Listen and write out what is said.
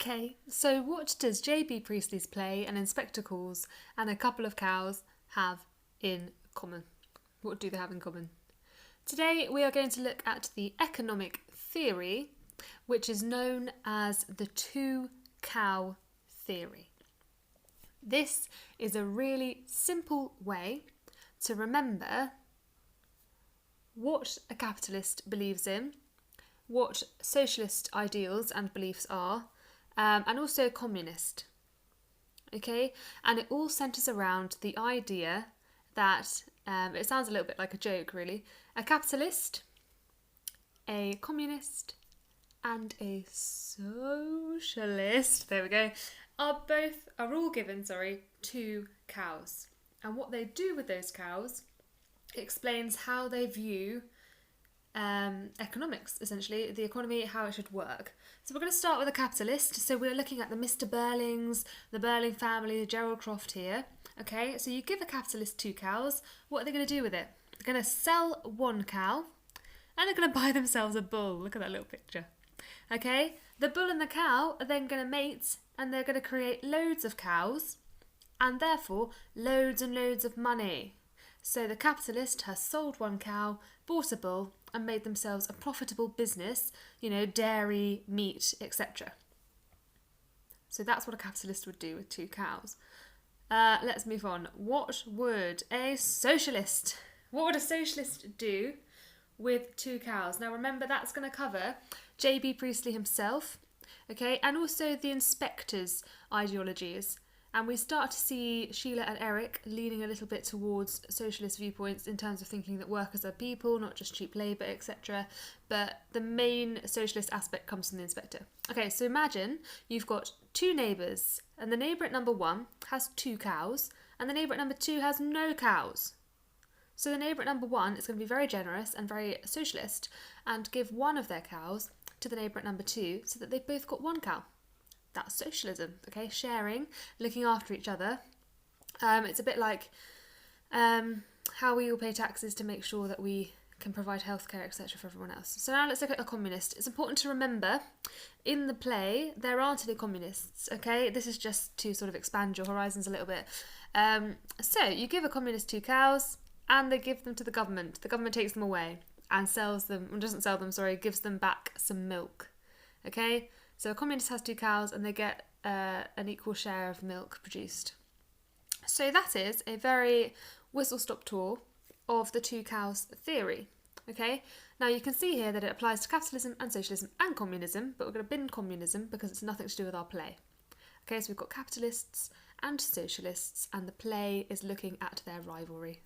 Okay, so what does J.B. Priestley's play and In Spectacles and A Couple of Cows have in common? What do they have in common? Today we are going to look at the economic theory, which is known as the two-cow theory. This is a really simple way to remember what a capitalist believes in, what socialist ideals and beliefs are, and also communist. Okay, and it all centres around the idea that, it sounds a little bit like a joke really, a capitalist, a communist and a socialist, there we go, are all given two cows. And what they do with those cows explains how they view economics, essentially, the economy, how it should work. So we're going to start with a capitalist. So we're looking at the Mr. Burlings, the Burling family, the Gerald Croft here. Okay, so you give a capitalist two cows. What are they going to do with it? They're going to sell one cow and they're going to buy themselves a bull. Look at that little picture. Okay, the bull and the cow are then going to mate and they're going to create loads of cows and therefore loads and loads of money. So the capitalist has sold one cow, bought a bull and made themselves a profitable business, dairy, meat, etc. So that's what a capitalist would do with two cows. Let's move on. What would a socialist do with two cows? Now remember, that's going to cover J.B. Priestley himself, okay, and also the inspectors' ideologies. And we start to see Sheila and Eric leaning a little bit towards socialist viewpoints in terms of thinking that workers are people, not just cheap labour, etc. But the main socialist aspect comes from the inspector. Okay, so imagine you've got two neighbours, and the neighbour at number 1 has two cows, and the neighbour at number 2 has no cows. So the neighbour at number 1 is going to be very generous and very socialist and give one of their cows to the neighbour at number 2 so that they've both got one cow. That's socialism, okay? Sharing, looking after each other. It's a bit like how we all pay taxes to make sure that we can provide healthcare, etc. for everyone else. So now let's look at a communist. It's important to remember, in the play, there aren't any communists, okay? This is just to sort of expand your horizons a little bit. So you give a communist two cows and they give them to the government. The government takes them away and gives them back some milk, okay? So a communist has two cows and they get an equal share of milk produced. So that is a very whistle-stop tour of the two cows theory. Okay, now you can see here that it applies to capitalism and socialism and communism, but we're going to bin communism because it's nothing to do with our play. Okay, so we've got capitalists and socialists and the play is looking at their rivalry.